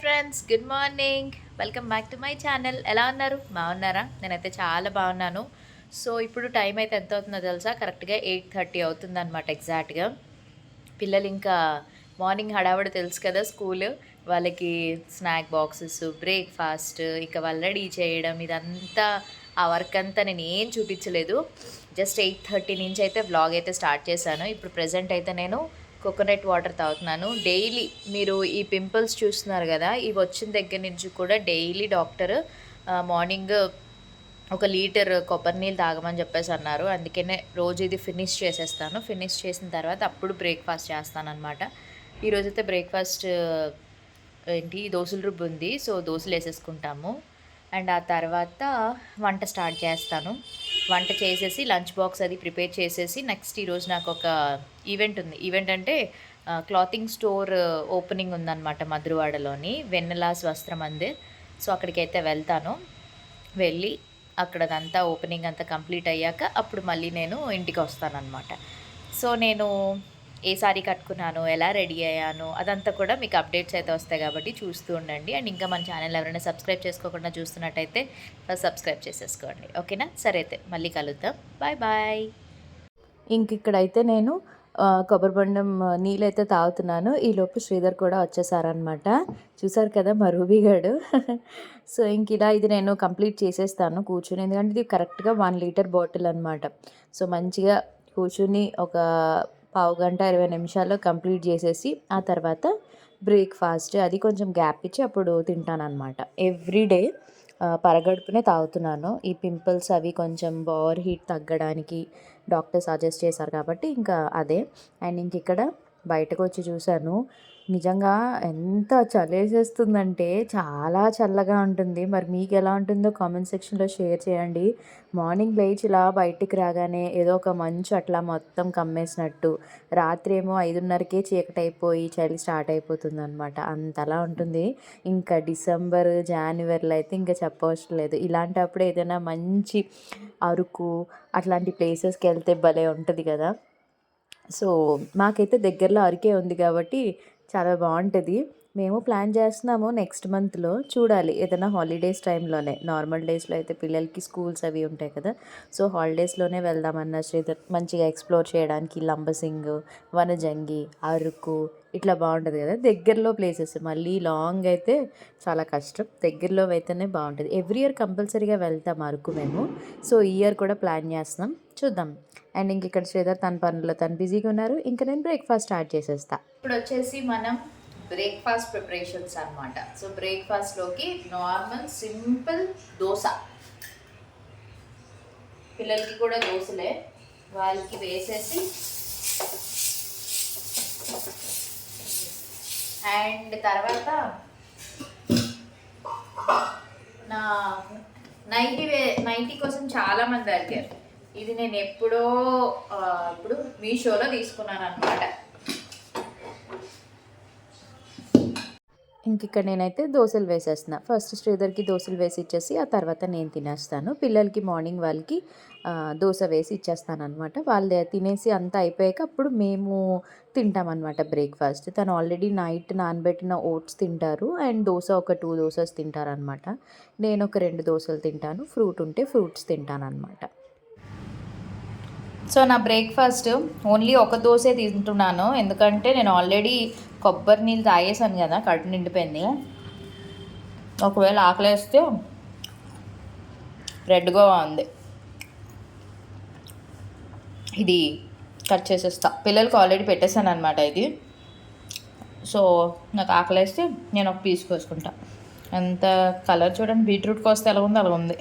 Friends, good morning. Welcome back to my channel. ఎలా ఉన్నారు? బాగున్నారా? నేనైతే చాలా బాగున్నాను. సో ఇప్పుడు టైం అయితే ఎంత అవుతుందో తెలుసా? కరెక్ట్గా 8:30 అవుతుందన్నమాట ఎగ్జాక్ట్గా. పిల్లలు ఇంకా మార్నింగ్ హడావుడి తెలుసు కదా, స్కూల్ వాళ్ళకి స్నాక్ బాక్సెస్, బ్రేక్ఫాస్ట్, ఇక వాళ్ళు రెడీ చేయడం, ఇదంతా ఆ వర్క్ అంతా నేను ఏం చూపించలేదు. జస్ట్ 8:30 నుంచి అయితే వ్లాగ్ అయితే స్టార్ట్ చేశాను. ఇప్పుడు ప్రజెంట్ అయితే నేను కోకోనట్ వాటర్ తాగుతున్నాను డైలీ. మీరు ఈ పింపుల్స్ చూస్తున్నారు కదా, ఇవి వచ్చిన దగ్గర నుంచి కూడా డైలీ డాక్టర్ మార్నింగ్ 1 లీటర్ కొబ్బరి నీళ్ళు తాగమని చెప్పేసి అన్నారు. అందుకనే రోజు ఇది ఫినిష్ చేసేస్తాను. ఫినిష్ చేసిన తర్వాత అప్పుడు బ్రేక్ఫాస్ట్ చేస్తానన్నమాట. ఈరోజైతే బ్రేక్ఫాస్ట్ ఏంటి, దోశల రుబ్బు ఉంది. సో దోశలు వేసేసుకుంటాము. అండ్ ఆ తర్వాత వంట స్టార్ట్ చేస్తాను. వంట చేసేసి లంచ్ బాక్స్ అది ప్రిపేర్ చేసేసి నెక్స్ట్ ఈరోజు నాకు ఒక ఈవెంట్ ఉంది. ఈవెంట్ అంటే క్లాతింగ్ స్టోర్ ఓపెనింగ్ ఉందన్నమాట మధురవాడలోని, వెన్నెలాస్ వస్త్రమందిర్. సో అక్కడికైతే వెళ్తాను. వెళ్ళి అక్కడదంతా ఓపెనింగ్ అంతా కంప్లీట్ అయ్యాక అప్పుడు మళ్ళీ నేను ఇంటికి వస్తానన్నమాట. సో నేను ఏ సారీ కట్టుకున్నాను, ఎలా రెడీ అయ్యాను, అదంతా కూడా మీకు అప్డేట్స్ అయితే వస్తాయి కాబట్టి చూస్తూ ఉండండి. అండ్ ఇంకా మన ఛానల్ ఎవరైనా సబ్స్క్రైబ్ చేసుకోకుండా చూస్తున్నట్టయితే సబ్స్క్రైబ్ చేసేసుకోండి. ఓకేనా? సరే అయితే మళ్ళీ కలుద్దాం. Bye bye. ఇంక ఇక్కడైతే నేను కొబ్బరి బొండం నీళ్ళైతే తాగుతున్నాను. ఈలోపు శ్రీధర్ కూడా వచ్చేసారనమాట. చూసారు కదా మా రూబీ గాడు. సో ఇంక ఇలా ఇది నేను కంప్లీట్ చేసేస్తాను కూర్చుని, ఎందుకంటే ఇది కరెక్ట్గా 1 లీటర్ బాటిల్ అనమాట. సో మంచిగా కూర్చుని ఒక పావుగంట 20 నిమిషాల్లో కంప్లీట్ చేసేసి ఆ తర్వాత బ్రేక్ఫాస్ట్ అది కొంచెం గ్యాప్ ఇచ్చి అప్పుడు తింటానన్నమాట. ఎవ్రీడే పరగడుపునే తాగుతున్నాను. ఈ పింపుల్స్ అవి కొంచెం ఓవర్ హీట్ తగ్గడానికి డాక్టర్ సజెస్ట్ చేశారు కాబట్టి ఇంకా అదే. అండ్ ఇంక ఇక్కడ బయటకు వచ్చి చూశాను, నిజంగా ఎంత చలేసేస్తుందంటే చాలా చల్లగా ఉంటుంది. మరి మీకు ఎలా ఉంటుందో కామెంట్ సెక్షన్లో షేర్ చేయండి. మార్నింగ్ లేచి ఇలా బయటికి రాగానే ఏదో ఒక మంచు అట్లా మొత్తం కమ్మేసినట్టు, రాత్రి ఏమో 5:30కే చీకటి అయిపోయి చలి స్టార్ట్ అయిపోతుంది అనమాట. అంతలా ఉంటుంది. ఇంకా డిసెంబర్ జనవరిలో అయితే ఇంకా చెప్పవసరం లేదు. ఇలాంటప్పుడు ఏదైనా మంచి అరకు అట్లాంటి ప్లేసెస్కి వెళ్తే భలే ఉంటుంది కదా. సో మాకైతే దగ్గరలో అరకే ఉంది కాబట్టి చాలా బాగుంటుంది. మేము ప్లాన్ చేస్తున్నాము నెక్స్ట్ మంత్లో, చూడాలి ఏదైనా హాలిడేస్ టైంలోనే. నార్మల్ డేస్లో అయితే పిల్లలకి స్కూల్స్ అవి ఉంటాయి కదా. సో హాలిడేస్లోనే వెళ్దామన్న శ్రీధర్, మంచిగా ఎక్స్ప్లోర్ చేయడానికి లంబసింగ్, వనజంగి, అరకు ఇట్లా బాగుంటుంది కదా. దగ్గరలో ప్లేసెస్, మళ్ళీ లాంగ్ అయితే చాలా కష్టం. దగ్గరలో అయితేనే బాగుంటుంది. ఎవ్రీ ఇయర్ కంపల్సరీగా వెళ్తాం అరకు మేము. సో ఈ ఇయర్ కూడా ప్లాన్ చేస్తున్నాం, చూద్దాం. అండ్ ఇంక ఇక్కడ శ్రీధర్ తన పనుల్లో తను బిజీగా ఉన్నారు. ఇంకా నేను బ్రేక్ఫాస్ట్ స్టార్ట్ చేసేస్తా. ఇప్పుడు వచ్చేసి మనం బ్రేక్ఫాస్ట్ ప్రిపరేషన్స్ అనమాట. సో బ్రేక్ఫాస్ట్లోకి నార్మల్ సింపుల్ దోశ, పిల్లలకి కూడా దోశలే, వాళ్ళకి వేసేసి అండ్ తర్వాత నా నైటీ కోసం చాలామంది అడిగారు. ఇది నేను ఎప్పుడో ఇప్పుడు మీషోలో తీసుకున్నాను అనమాట. ఇంక ఇక్కడ నేనైతే దోశలు వేసేస్తున్నా. ఫస్ట్ శ్రీధర్కి దోశలు వేసి ఇచ్చేసి ఆ తర్వాత నేను తినేస్తాను. పిల్లలకి మార్నింగ్ వాళ్ళకి దోశ వేసి ఇచ్చేస్తాను అనమాట. వాళ్ళు తినేసి అంతా అయిపోయాక అప్పుడు మేము తింటామన్నమాట బ్రేక్ఫాస్ట్. తను ఆల్రెడీ నైట్ నానబెట్టిన ఓట్స్ తింటారు. అండ్ దోశ ఒక 2 దోసెస్ తింటారనమాట. నేను ఒక 2 దోశలు తింటాను. ఫ్రూట్ ఉంటే ఫ్రూట్స్ తింటాను అనమాట. సో నా బ్రేక్ఫాస్ట్ ఓన్లీ ఒక దోశే తింటున్నాను, ఎందుకంటే నేను ఆల్రెడీ కొబ్బరి నీళ్ళు తాగేసాను కదా, కడుపు నిండిపోయింది. ఒకవేళ ఆకలేస్తే రెడ్గా ఉంది, ఇది కట్ చేసేస్తా. పిల్లలకి ఆల్రెడీ పెట్టేశాను అనమాట ఇది. సో నాకు ఆకలేస్తే నేను ఒక పీస్ కోసుకుంటా. అంత కలర్ చూడండి, బీట్రూట్కి వస్తే ఎలా ఉంది అలా ఉంది.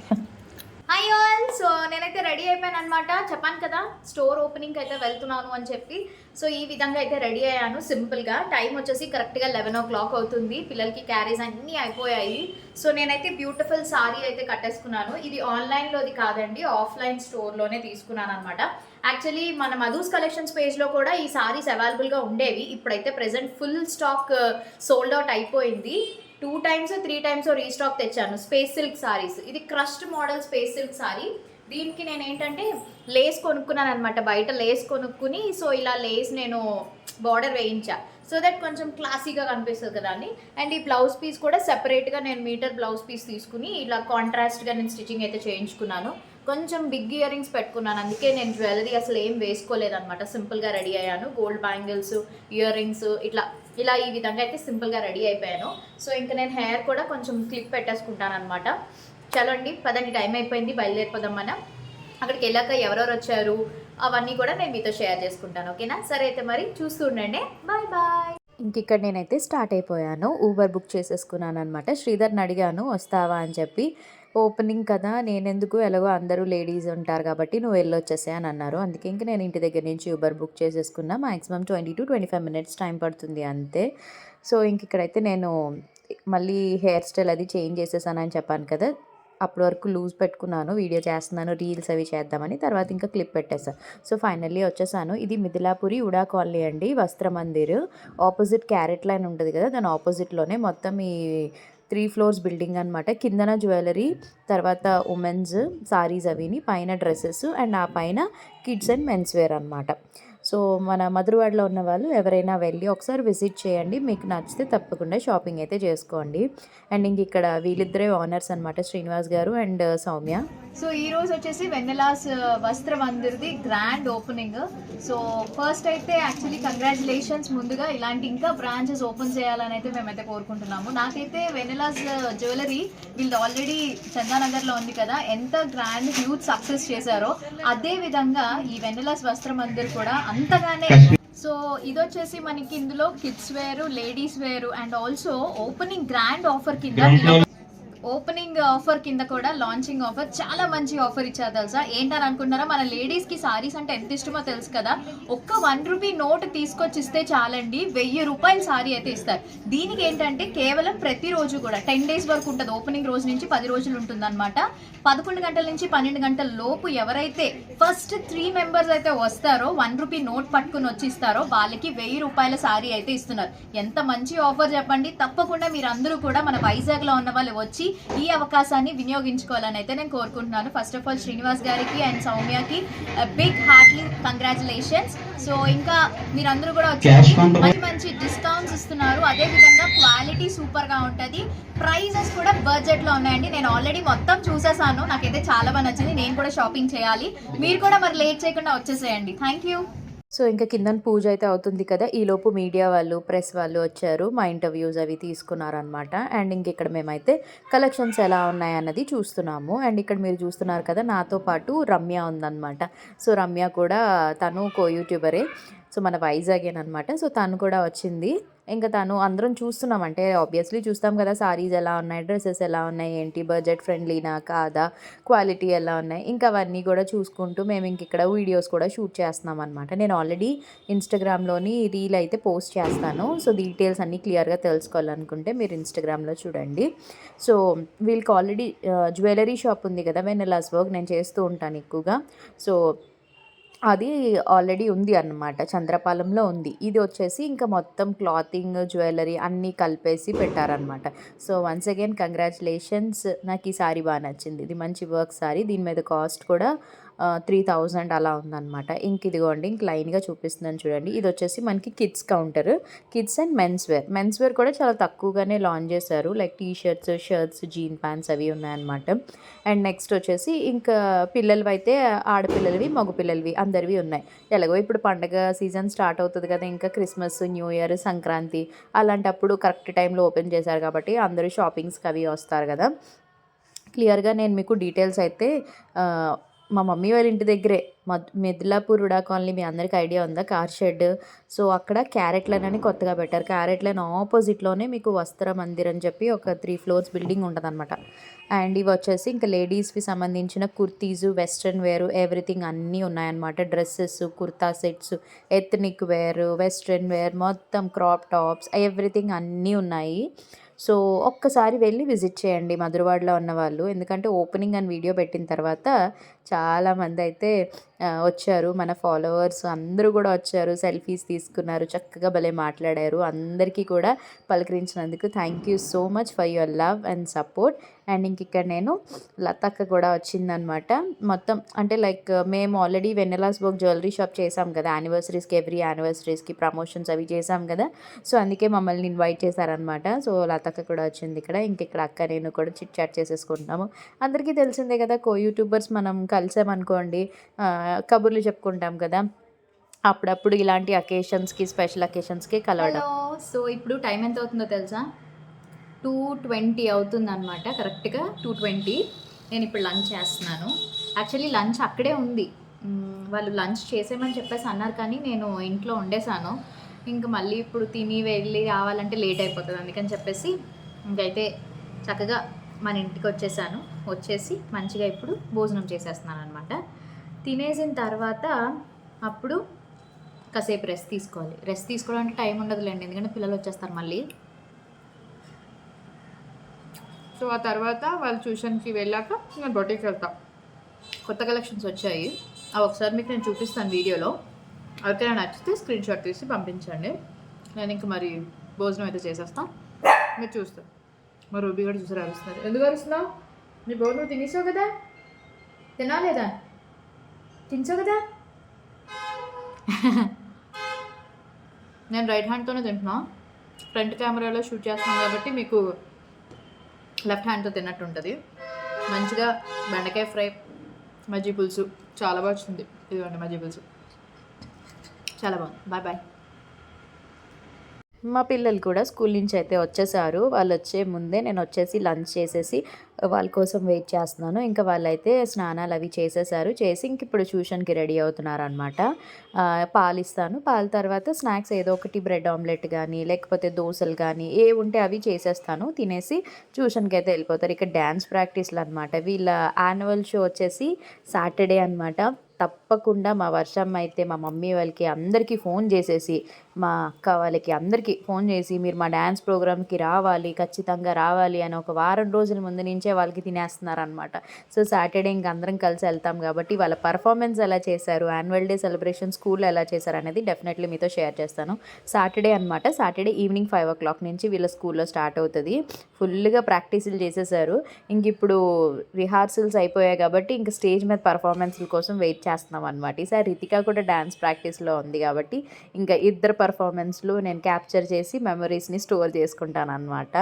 Hi all. సో నేనైతే రెడీ అయిపోయాను అనమాట. చెప్పాను కదా స్టోర్ ఓపెనింగ్కి అయితే వెళ్తున్నాను అని చెప్పి. సో ఈ విధంగా అయితే రెడీ అయ్యాను సింపుల్గా. టైం వచ్చేసి కరెక్ట్గా 11 o'clock అవుతుంది. పిల్లలకి క్యారీస్ అన్నీ అయిపోయాయి. సో నేనైతే బ్యూటిఫుల్ సారీ అయితే కట్టేసుకున్నాను. ఇది ఆన్లైన్లోది కాదండి, ఆఫ్లైన్ స్టోర్లోనే తీసుకున్నాను అనమాట. యాక్చువల్లీ మన మధుస్ కలెక్షన్స్ పేజ్లో కూడా ఈ సారీస్ అవైలబుల్గా ఉండేవి. ఇప్పుడైతే present full stock sold out అయిపోయింది. 2 times 3 times రీస్టాక్ తెచ్చాను. స్పేస్ సిల్క్ సారీస్, ఇది crushed model space silk sorry. దీనికి నేను ఏంటంటే లేస్ కొనుక్కున్నాను అనమాట, బయట లేస్ కొనుక్కుని. సో ఇలా లేస్ నేను బార్డర్ వేయించా. సో దట్ కొంచెం క్లాసీగా కనిపిస్తుంది కదా అని. అండ్ ఈ బ్లౌజ్ పీస్ కూడా సెపరేట్గా నేను మీటర్ బ్లౌజ్ పీస్ తీసుకుని ఇలా కాంట్రాస్ట్గా నేను స్టిచ్చింగ్ అయితే చేయించుకున్నాను. కొంచెం బిగ్ ఇయర్ రింగ్స్ పెట్టుకున్నాను, అందుకే నేను జ్యువెలరీ అసలు ఏం వేసుకోలేదన్నమాట. సింపుల్గా రెడీ అయ్యాను. గోల్డ్ బ్యాంగిల్స్, ఇయర్ రింగ్స్ ఇలా ఈ విధంగా అయితే సింపుల్గా రెడీ అయిపోయాను. సో ఇంకా నేను హెయిర్ కూడా కొంచెం క్లిప్ పెట్టేసుకుంటాను అనమాట. చలో అండి, పదండి, టైం అయిపోయింది, బయలుదేరిపోదాం మనం. అక్కడికి వెళ్ళాక ఎవరెవరు వచ్చారు అవన్నీ కూడా నేను మీతో షేర్ చేసుకుంటాను. ఓకేనా? సరే అయితే మరి చూస్తూ ఉండండి. Bye bye. ఇంక ఇక్కడ నేనైతే స్టార్ట్ అయిపోయాను. ఊబర్ బుక్ చేసేసుకున్నాను అనమాట. శ్రీధర్ని అడిగాను వస్తావా అని చెప్పి. ఓపెనింగ్ కదా, నేనెందుకు, ఎలాగో అందరూ లేడీస్ ఉంటారు కాబట్టి నువ్వు వెళ్ళొచ్చేసే అని అన్నారు. అందుకే ఇంక నేను ఇంటి దగ్గర నుంచి ఊబర్ బుక్ చేసేసుకున్నా. మ్యాక్సిమం 20 to 25 minutes టైం పడుతుంది అంతే. సో ఇంక ఇక్కడైతే నేను మళ్ళీ హెయిర్ స్టైల్ అది చేంజ్ చేసేసానని చెప్పాను కదా, అప్పటి వరకు లూజ్ పెట్టుకున్నాను, వీడియో చేస్తున్నాను, రీల్స్ అవి చేద్దామని. తర్వాత ఇంకా క్లిప్ పెట్టేసాను. సో ఫైనల్లీ వచ్చేసాను. ఇది మిథిలాపురి ఉడా కాలనీ అండి, వస్త్ర మందిర్ ఆపోజిట్ క్యారెట్ లైన్ ఉంటుంది కదా, దాని ఆపోజిట్లోనే మొత్తం ఈ 3 floors బిల్డింగ్ అనమాట. కిందన జ్యువెలరీ, తర్వాత ఉమెన్స్ సారీస్ అవిని, పైన డ్రెస్సెస్, అండ్ ఆ పైన కిడ్స్ అండ్ మెన్స్ వేర్ అనమాట. సో మన మధురవాడలో ఉన్న వాళ్ళు ఎవరైనా వెళ్ళి ఒకసారి విజిట్ చేయండి, మీకు నచ్చితే తప్పకుండా షాపింగ్ అయితే చేసుకోండి. అండ్ ఇంక ఇక్కడ వీళ్ళిద్దరే ఓనర్స్ అనమాట, శ్రీనివాస్ గారు అండ్ సౌమ్య. సో ఈ రోజు వచ్చేసి వెన్నెలాస్ వస్త్ర మందిర్ది గ్రాండ్ ఓపెనింగ్. సో ఫస్ట్ అయితే యాక్చువల్లీ కంగ్రాచులేషన్స్ ముందుగా, ఇలాంటి ఇంకా బ్రాంచెస్ ఓపెన్ చేయాలని అయితే మేమైతే కోరుకుంటున్నాము. నాకైతే వెన్నెలాస్ జ్యువెలరీ వీళ్ళు ఆల్రెడీ చందానగర్లో ఉంది కదా, ఎంత గ్రాండ్ హ్యూజ్ సక్సెస్ చేశారో అదే విధంగా ఈ వెన్నెలాస్ వస్త్ర మందిర్ కూడా అంతగానే. సో ఇది వచ్చేసి మనకి ఇందులో kids wear, ladies wear, and also opening grand offer కింద, ఓపెనింగ్ ఆఫర్ కింద కూడా లాంచింగ్ ఆఫర్, చాలా మంచి ఆఫర్ ఇచ్చారు తెలుసా. ఏంటని అనుకుంటారా, మన లేడీస్ కి సారీస్ అంటే ఎంత ఇష్టమో తెలుసు కదా. ఒక్క 1 రూపీ నోట్ తీసుకొచ్చి ఇస్తే చాలండి, 1000 రూపాయల సారీ అయితే ఇస్తారు. దీనికి ఏంటంటే కేవలం ప్రతిరోజు కూడా 10 days వరకు ఉంటుంది. ఓపెనింగ్ రోజు నుంచి 10 రోజులు ఉంటుంది అనమాట. 11 గంటల నుంచి 12 గంటల లోపు ఎవరైతే ఫస్ట్ 3 members అయితే వస్తారో, 1 రూపీ నోట్ పట్టుకుని వచ్చి ఇస్తారో వాళ్ళకి 1000 రూపాయల సారీ అయితే ఇస్తున్నారు. ఎంత మంచి ఆఫర్ చెప్పండి. తప్పకుండా మీరు అందరూ కూడా మన వైజాగ్ లో ఉన్న వాళ్ళు వచ్చి ఈ అవకాశాన్ని వినియోగించుకోవాలని అయితే నేను కోరుకుంటున్నాను. ఫస్ట్ ఆఫ్ ఆల్ శ్రీనివాస్ గారికి అండ్ సౌమ్యకి బిగ్ హార్ట్లీ కంగ్రాచులేషన్స్. సో ఇంకా మీరందరూ కూడా వచ్చి మంచి మంచి డిస్కౌంట్స్ ఇస్తున్నారు. అదే విధంగా క్వాలిటీ సూపర్ గా ఉంటది, ప్రైజెస్ కూడా బడ్జెట్ లో ఉన్నాయండి. నేను ఆల్రెడీ మొత్తం చూసేసాను, నాకైతే చాలా బాగా నచ్చింది. నేను కూడా షాపింగ్ చేయాలి, మీరు కూడా మరి లేట్ చేయకుండా వచ్చేసేయండి. Thank you. సో ఇంకా కింద పూజ అయితే అవుతుంది కదా, ఈలోపు మీడియా వాళ్ళు, ప్రెస్ వాళ్ళు వచ్చారు, మా ఇంటర్వ్యూస్ అవి తీసుకున్నారనమాట. అండ్ ఇంక ఇక్కడ మేమైతే కలెక్షన్స్ ఎలా ఉన్నాయన్నది చూస్తున్నాము. అండ్ ఇక్కడ మీరు చూస్తున్నారు కదా, నాతో పాటు రమ్య ఉందన్నమాట. సో రమ్య కూడా తను కో యూట్యూబరే, సో మన వైజాగేనమాట. సో తను కూడా వచ్చింది. ఇంకా తను అందరం చూస్తున్నాం, అంటే ఆబ్వియస్లీ చూస్తాం కదా సారీస్ ఎలా ఉన్నాయి, డ్రెస్సెస్ ఎలా ఉన్నాయి, ఏంటి బడ్జెట్ ఫ్రెండ్లీనా కాదా, క్వాలిటీ ఎలా ఉన్నాయి, ఇంకా అవన్నీ కూడా చూసుకుంటూ మేము ఇంక ఇక్కడ వీడియోస్ కూడా షూట్ చేస్తున్నాం అనమాట. నేను ఆల్రెడీ ఇన్స్టాగ్రామ్లోని రీల్ అయితే పోస్ట్ చేస్తాను. సో డీటెయిల్స్ అన్నీ క్లియర్గా తెలుసుకోవాలనుకుంటే మీరు ఇన్స్టాగ్రామ్లో చూడండి. సో వీళ్ళకి ఆల్రెడీ జ్యువెలరీ షాప్ ఉంది కదా, వెన్నెలాస్ వర్క్ నేను చేస్తూ ఉంటాను ఎక్కువగా. సో అది ఆల్రెడీ ఉంది అన్నమాట, చంద్రపాలెంలో ఉంది. ఇది వచ్చేసి ఇంకా మొత్తం క్లాతింగ్, జ్యువెలరీ అన్నీ కలిపేసి పెట్టారనమాట. So once again congratulations. నాకు ఈ సారీ బాగా నచ్చింది, ఇది మంచి వర్క్ సారీ. దీని మీద కాస్ట్ కూడా 3000 అలా ఉందన్నమాట. ఇంక ఇదిగోండి, ఇంక లైన్గా చూపిస్తున్నాను చూడండి. ఇది వచ్చేసి మనకి kids counter, kids and men's wear కూడా చాలా తక్కువగానే లాంచ్ చేశారు. Like T shirts, shirts, jean pants అవి ఉన్నాయన్నమాట. అండ్ నెక్స్ట్ వచ్చేసి ఇంకా పిల్లలవి అయితే ఆడపిల్లలవి, మగపిల్లలవి అందరివి ఉన్నాయి. ఎలాగో ఇప్పుడు పండగ సీజన్ స్టార్ట్ అవుతుంది కదా, ఇంకా క్రిస్మస్, న్యూ ఇయర్, సంక్రాంతి అలాంటప్పుడు కరెక్ట్ టైంలో ఓపెన్ చేశారు కాబట్టి అందరూ షాపింగ్స్కి అవి వస్తారు కదా. క్లియర్గా నేను మీకు డీటెయిల్స్ అయితే మా మమ్మీ వాళ్ళ ఇంటి దగ్గరే, మిథిలాపూర్ ఉడా కాలనీ, మీ అందరికీ ఐడియా ఉందా, కార్ షెడ్. సో అక్కడ క్యారెట్ లైన్ అని కొత్తగా పెట్టారు. క్యారెట్ లైన్ ఆపోజిట్లోనే మీకు వస్త్ర మందిర్ అని చెప్పి ఒక 3 floors బిల్డింగ్ ఉంటుంది అనమాట. అండ్ ఇవి వచ్చేసి ఇంకా లేడీస్కి సంబంధించిన కుర్తీస్, వెస్ట్రన్ వేర్, ఎవ్రీథింగ్ అన్నీ ఉన్నాయన్నమాట. Dresses, kurta sets, ethnic wear, western wear, మొత్తం క్రాప్ టాప్స్, ఎవ్రీథింగ్ అన్నీ ఉన్నాయి. సో ఒక్కసారి వెళ్ళి విజిట్ చేయండి మధురవాడలో ఉన్నవాళ్ళు, ఎందుకంటే ఓపెనింగ్ అని వీడియో పెట్టిన తర్వాత చాలామంది అయితే వచ్చారు. మన ఫాలోవర్స్ అందరూ కూడా వచ్చారు. సెల్ఫీస్ తీసుకున్నారు. చక్కగా భలే మాట్లాడారు. అందరికీ కూడా పలకరించినందుకు thank you so much for your love and support. And ఇక్కడ నేను లతక్క కూడా వచ్చిందనమాట. మొత్తం అంటే లైక్ మేము ఆల్రెడీ వెన్నెలాస్ బోక్ జ్యువెలరీ షాప్ చేసాం కదా, యానివర్సరీస్కి, ఎవ్రీ యానివర్సరీస్కి ప్రమోషన్స్ అవి చేసాం కదా. సో అందుకే మమ్మల్ని ఇన్వైట్ చేశారనమాట. సో లతక్క కూడా వచ్చింది ఇక్కడ. ఇక్కడ అక్క నేను కూడా చిట్ చాట్ చేసేసుకుంటున్నాము. అందరికీ తెలిసిందే కదా, యూట్యూబర్స్ మనం కలిసామనుకోండి కబుర్లు చెప్పుకుంటాం కదా, అప్పుడప్పుడు ఇలాంటి అకేషన్స్కి, స్పెషల్ అకేషన్స్కి కలవడం. సో ఇప్పుడు టైం ఎంత అవుతుందో తెలుసా? 2:20 అవుతుందన్నమాట. కరెక్ట్గా 2:20. నేను ఇప్పుడు లంచ్ చేస్తున్నాను. యాక్చువల్లీ లంచ్ అక్కడే ఉంది. వాళ్ళు లంచ్ చేసేయమని చెప్పేసి అన్నారు, కానీ నేను ఇంట్లో వండేసాను. ఇంక మళ్ళీ ఇప్పుడు తిని వెళ్ళి రావాలంటే లేట్ అయిపోతుంది. అందుకని చెప్పేసి ఇంకైతే చక్కగా మన ఇంటికి వచ్చేసి మంచిగా ఇప్పుడు భోజనం చేసేస్తున్నాను అనమాట. తినేసిన తర్వాత అప్పుడు కాసేపు రెస్ట్ తీసుకోవాలి. రెస్ట్ తీసుకోవడానికి టైం ఉండదులేండి, ఎందుకంటే పిల్లలు వచ్చేస్తారు మళ్ళీ. సో ఆ తర్వాత వాళ్ళు ట్యూషన్కి వెళ్ళాక నేను బొటిక్కి వెళ్తాం. కొత్త కలెక్షన్స్ వచ్చాయి, అవి ఒకసారి మీకు నేను చూపిస్తాను వీడియోలో. అయితే నచ్చితే స్క్రీన్ షాట్ తీసి పంపించండి. నేను ఇంక మరి భోజనం అయితే చేసేస్తాను, మీరు చూస్తాను. మా రూబీ కూడా చూసారు అరుస్తున్నారు. ఎందుకు అరుస్తున్నావు? నీ భోజనం తినేసావు కదా, తినాలేదా? తినసావు కదా. నేను రైట్ హ్యాండ్తోనే తింటున్నా, ఫ్రంట్ కెమెరాలో షూట్ చేస్తున్నాను కాబట్టి మీకు లెఫ్ట్ హ్యాండ్తో తిన్నట్టు ఉంటుంది. మంచిగా బెండకాయ ఫ్రై, మజ్జి పులుసు చాలా బాగా వచ్చింది. ఇదిగోండి మజ్జి పులుసు, చాలా బాగుంది. Bye bye. మా పిల్లలు కూడా స్కూల్ నుంచి అయితే వచ్చేసారు. వాళ్ళు వచ్చే ముందే నేను వచ్చేసి లంచ్ చేసేసి వాళ్ళ కోసం వెయిట్ చేస్తున్నాను. ఇంకా వాళ్ళైతే స్నానాలు అవి చేసేసారు. చేసి ఇంక ఇప్పుడు ట్యూషన్కి రెడీ అవుతున్నారు అనమాట. పాలు ఇస్తాను. పాల తర్వాత స్నాక్స్ ఏదో ఒకటి, బ్రెడ్ ఆమ్లెట్ కానీ లేకపోతే దోశలు కానీ ఏ ఉంటే అవి చేసేస్తాను. తినేసి ట్యూషన్కి అయితే వెళ్ళిపోతారు. ఇక్కడ డ్యాన్స్ ప్రాక్టీస్లు అనమాట. వీళ్ళ యాన్యువల్ షో వచ్చేసి సాటర్డే అనమాట. తప్పకుండా మా వర్షం అయితే మా మమ్మీ వాళ్ళకి అందరికీ ఫోన్ చేసేసి, మా అక్క వాళ్ళకి అందరికీ ఫోన్ చేసి మీరు మా డ్యాన్స్ ప్రోగ్రామ్కి రావాలి, ఖచ్చితంగా రావాలి అని ఒక వారం రోజుల ముందు నుంచే వాళ్ళకి తినేస్తున్నారనమాట. సో సాటర్డే ఇంక అందరం కలిసి వెళ్తాం కాబట్టి వాళ్ళ పర్ఫార్మెన్స్ ఎలా చేశారు, యాన్యువల్ డే సెలబ్రేషన్ స్కూల్లో ఎలా చేశారు అనేది డెఫినెట్లీ మీతో షేర్ చేస్తాను. సాటర్డే అనమాట. సాటర్డే ఈవినింగ్ 5 o'clock నుంచి వీళ్ళ స్కూల్లో స్టార్ట్ అవుతుంది. ఫుల్గా ప్రాక్టీసులు చేసేసారు. ఇంక ఇప్పుడు రిహార్సల్స్ అయిపోయాయి కాబట్టి ఇంక స్టేజ్ మీద పర్ఫార్మెన్స్ల కోసం వెయిట్ చేస్తున్నాం అనమాట. ఈసారి రితిక కూడా డ్యాన్స్ ప్రాక్టీస్లో ఉంది కాబట్టి ఇంకా ఇద్దరు పర్ఫార్మెన్స్లు నేను క్యాప్చర్ చేసి మెమరీస్ని స్టోర్ చేసుకుంటాను అనమాట.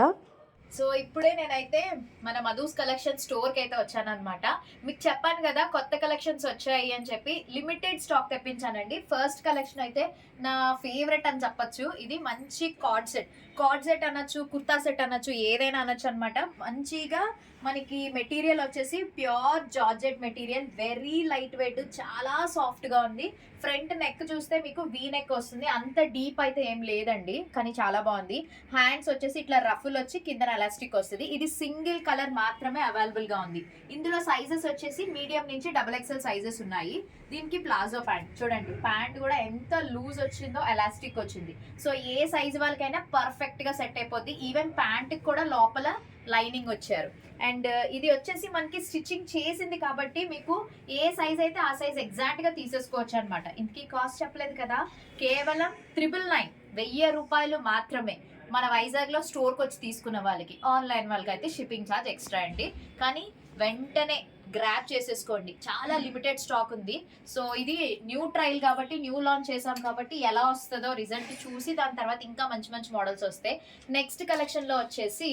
సో ఇప్పుడే నేనైతే మన మధుస్ కలెక్షన్ స్టోర్కి అయితే వచ్చానమాట. మీకు చెప్పాను కదా కొత్త కలెక్షన్స్ వచ్చాయి అని చెప్పి, లిమిటెడ్ స్టాక్ తెప్పించానండి. ఫస్ట్ కలెక్షన్ అయితే నా ఫేవరెట్ అని చెప్పచ్చు. ఇది మంచి కార్డ్ సెట్ అనొచ్చు, కుర్తా సెట్ అనొచ్చు, ఏదైనా అనొచ్చు అనమాట. మంచిగా మనకి మెటీరియల్ వచ్చేసి pure georgette material, very light weight, చాలా సాఫ్ట్గా ఉంది. ఫ్రంట్ నెక్ చూస్తే మీకు వీ నెక్ వస్తుంది, అంత డీప్ అయితే ఏం లేదండి, కానీ చాలా బాగుంది. హ్యాండ్స్ వచ్చేసి ఇట్లా రఫుల్ వచ్చి కింద ఎలాస్టిక్ వస్తుంది. ఇది సింగిల్ కలర్ మాత్రమే అవైలబుల్గా ఉంది. ఇందులో సైజెస్ వచ్చేసి మీడియం నుంచి XXL సైజెస్ ఉన్నాయి. దీనికి ప్లాజో ప్యాంట్ చూడండి, ప్యాంట్ కూడా ఎంత లూజ్ వచ్చిందో, ఎలాస్టిక్ వచ్చింది. సో ఏ సైజ్ వాళ్ళకైనా పర్ఫెక్ట్గా సెట్ అయిపోద్ది. ఈవెన్ ప్యాంట్కి కూడా లోపల లైనింగ్ వచ్చారు. అండ్ ఇది వచ్చేసి మనకి స్టిచ్చింగ్ చేసింది కాబట్టి మీకు ఏ సైజ్ అయితే ఆ సైజ్ ఎగ్జాక్ట్గా తీసేసుకోవచ్చు అనమాట. ఇంతకీ కాస్ట్ చెప్పలేదు కదా, కేవలం 999 రూపాయలు మాత్రమే. మన వైజాగ్లో స్టోర్కి వచ్చి తీసుకున్న వాళ్ళకి, ఆన్లైన్ వాళ్ళకి అయితే షిప్పింగ్ ఛార్జ్ ఎక్స్ట్రా అండి. కానీ వెంటనే గ్రాప్ చేసేసుకోండి, చాలా లిమిటెడ్ స్టాక్ ఉంది. సో ఇది న్యూ ట్రయల్ కాబట్టి, న్యూ లాంచ్ చేసాం కాబట్టి ఎలా వస్తుందో రిజల్ట్ చూసి దాని తర్వాత ఇంకా మంచి మంచి మోడల్స్ వస్తాయి. నెక్స్ట్ కలెక్షన్లో వచ్చేసి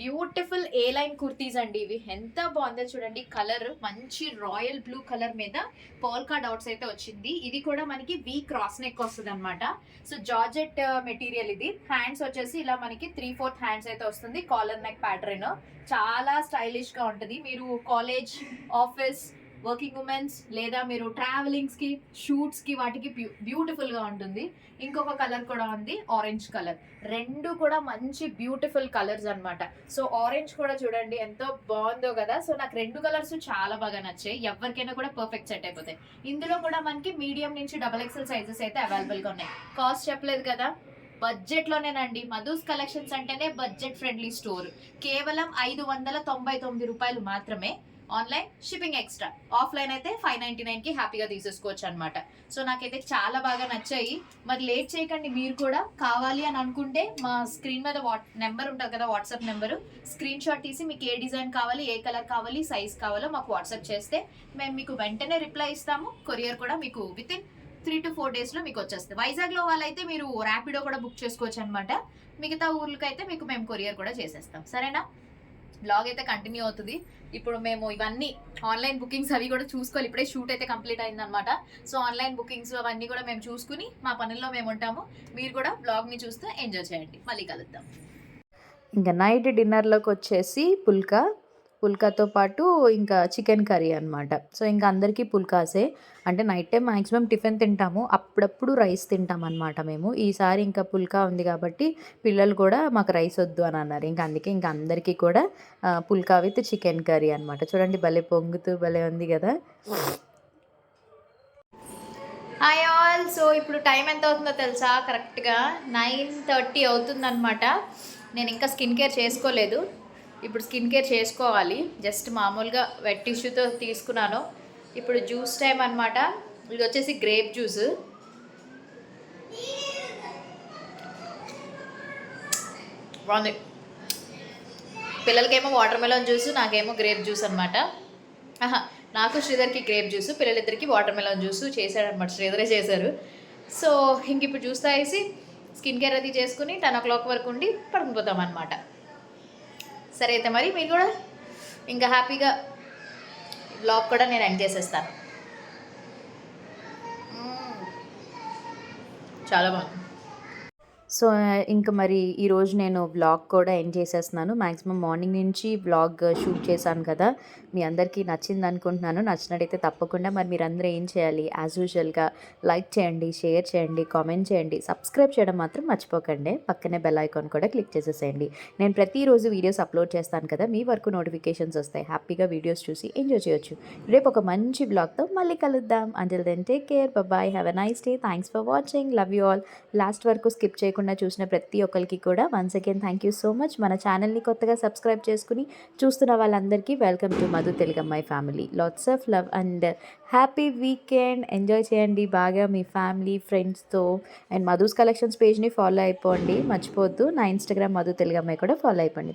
బ్యూటిఫుల్ ఏ లైన్ కుర్తీస్ అండి. ఇవి ఎంత బాగుందో చూడండి. కలర్ మంచి రాయల్ బ్లూ కలర్ మీద పోల్కా డాట్స్ అయితే వచ్చింది. ఇది కూడా మనకి వీ క్రాస్ నెక్ వస్తుంది అనమాట. సో జార్జెట్ మెటీరియల్ ఇది. హ్యాండ్స్ వచ్చేసి ఇలా మనకి 3/4 హ్యాండ్స్ అయితే వస్తుంది. కాలర్ నెక్ ప్యాటర్న్ చాలా స్టైలిష్ గా ఉంటుంది. మీరు కాలేజ్, ఆఫీస్, వర్కింగ్ ఉమెన్స్ లేదా మీరు ట్రావెలింగ్స్కి, షూట్స్కి వాటికి బ్యూటిఫుల్గా ఉంటుంది. ఇంకొక కలర్ కూడా ఉంది, ఆరెంజ్ కలర్. రెండు కూడా మంచి బ్యూటిఫుల్ కలర్స్ అనమాట. సో ఆరెంజ్ కూడా చూడండి ఎంతో బాగుందో కదా. సో నాకు రెండు కలర్స్ చాలా బాగా నచ్చాయి. ఎవరికైనా కూడా పర్ఫెక్ట్ సెట్ అయిపోతాయి. ఇందులో కూడా మనకి మీడియం నుంచి XXL సైజెస్ అయితే అవైలబుల్గా ఉన్నాయి. కాస్ట్ చెప్పలేదు కదా, బడ్జెట్లోనేనండి. మధుస్ కలెక్షన్స్ అంటేనే బడ్జెట్ ఫ్రెండ్లీ స్టోర్. కేవలం 599 రూపాయలు మాత్రమే. ఆన్లైన్ షిప్పింగ్ ఎక్స్ట్రా, ఆఫ్లైన్ అయితే 599కి హ్యాపీగా తీసేసుకోవచ్చు అనమాట. సో నాకైతే చాలా బాగా నచ్చాయి. మరి లేట్ చేయకండి, మీరు కూడా కావాలి అని అనుకుంటే మా స్క్రీన్ మీద నెంబర్ ఉంటుంది కదా, వాట్సాప్ నెంబరు, స్క్రీన్ షాట్ తీసి మీకు ఏ డిజైన్ కావాలి, ఏ కలర్ కావాలి, సైజ్ కావాలో మాకు వాట్సాప్ చేస్తే మేము మీకు వెంటనే రిప్లై ఇస్తాము. కొరియర్ కూడా మీకు విత్ ఇన్ 3 to 4 డేస్లో మీకు వచ్చేస్తుంది. వైజాగ్లో వాళ్ళైతే మీరు ర్యాపిడో కూడా బుక్ చేసుకోవచ్చు అనమాట. మిగతా ఊర్లకైతే మీకు మేము కొరియర్ కూడా చేసేస్తాం. సరేనా? బ్లాగ్ అయితే కంటిన్యూ అవుతుంది. ఇప్పుడు మేము ఇవన్నీ ఆన్లైన్ బుకింగ్స్ అవి కూడా చూసుకోవాలి. ఇప్పుడే షూట్ అయితే కంప్లీట్ అయిందనమాట. సో ఆన్లైన్ బుకింగ్స్ అవన్నీ కూడా మేము చూసుకుని మా పనుల్లో మేము ఉంటాము. మీరు కూడా బ్లాగ్ని చూస్తూ ఎంజాయ్ చేయండి. మళ్ళీ కలుద్దాం. ఇంకా నైట్ డిన్నర్లోకి వచ్చేసి పుల్కాతో పాటు ఇంకా చికెన్ కర్రీ అనమాట. సో ఇంకా అందరికీ పుల్కాసే. అంటే నైట్ టైం మ్యాక్సిమం టిఫిన్ తింటాము, అప్పుడప్పుడు రైస్ తింటాం అనమాట మేము. ఈసారి ఇంకా పుల్కా ఉంది కాబట్టి పిల్లలు కూడా మాకు రైస్ వద్దు అని అన్నారు. ఇంకా అందుకే ఇంకా అందరికీ కూడా పుల్కా విత్ చికెన్ కర్రీ అనమాట. చూడండి భలే పొంగుతూ భలే ఉంది కదా. Hi all. సో ఇప్పుడు టైం ఎంత అవుతుందో తెలుసా? కరెక్ట్గా 9:30 అవుతుందన్నమాట. నేను ఇంకా స్కిన్ కేర్ చేసుకోలేదు. ఇప్పుడు స్కిన్ కేర్ చేసుకోవాలి. జస్ట్ మామూలుగా వెట్ టిష్యూతో తీసుకున్నాను. ఇప్పుడు జ్యూస్ టైం అనమాట. ఇది వచ్చేసి గ్రేప్ జ్యూస్. బాగుంది. పిల్లలకేమో వాటర్ మెలన్ జ్యూస్, నాకేమో గ్రేప్ జ్యూస్ అనమాట. నాకు శ్రీధర్కి గ్రేప్ జ్యూస్, పిల్లలిద్దరికి వాటర్ మెలన్ జ్యూస్ చేశాడనమాట. శ్రీధరే చేశారు. సో ఇంక ఇప్పుడు జ్యూస్ తాగేసి స్కిన్ కేర్ అది చేసుకుని 10 o'clock వరకు ఉండి పడుకుపోతాం అనమాట. సరే అయితే మరి మీరు కూడా ఇంకా హ్యాపీగా బ్లాగ్ కూడా నేను ఎండ్ చేసేస్తాను. చాలా బాగుంది. సో ఇంకా మరి ఈరోజు నేను వ్లాగ్ కూడా ఎండ్ చేసేస్తున్నాను. మ్యాక్సిమం మార్నింగ్ నుంచి వ్లాగ్ షూట్ చేశాను కదా, మీ అందరికీ నచ్చింది అనుకుంటున్నాను. నచ్చినట్టయితే తప్పకుండా మరి మీరందరూ ఏం చేయాలి, యాజ్ యూజువల్గా లైక్ చేయండి, షేర్ చేయండి, కామెంట్ చేయండి, సబ్స్క్రైబ్ చేయడం మాత్రం మర్చిపోకండి. పక్కనే బెల్ ఐకాన్ కూడా క్లిక్ చేసేసేయండి. నేను ప్రతిరోజు వీడియోస్ అప్లోడ్ చేస్తాను కదా, మీ వరకు నోటిఫికేషన్స్ వస్తాయి. హ్యాపీగా వీడియోస్ చూసి ఎంజాయ్ చేయొచ్చు. రేపు ఒక మంచి వ్లాగ్తో మళ్ళీ కలుద్దాం. Until then take care, bye, have a nice day. Thanks for watching, love you all. Last వరకు స్కిప్ చేయకుండా చూసిన ప్రతి ఒక్కరికి కూడా once again thank you so much. మన ఛానల్ని కొత్తగా సబ్స్క్రైబ్ చేసుకుని చూస్తున్న వాళ్ళందరికీ వెల్కమ్ టు మధు తెలుగమ్మాయి family. Lots of love and happy weekend. Enjoy చేయండి బాగా మీ ఫ్యామిలీ ఫ్రెండ్స్తో. అండ్ మధుస్ కలెక్షన్స్ పేజ్ని ఫాలో అయిపోండి, మర్చిపోవద్దు. నా ఇన్స్టాగ్రామ్ మధు తెలుగమ్మాయి కూడా ఫాలో అయిపోండి.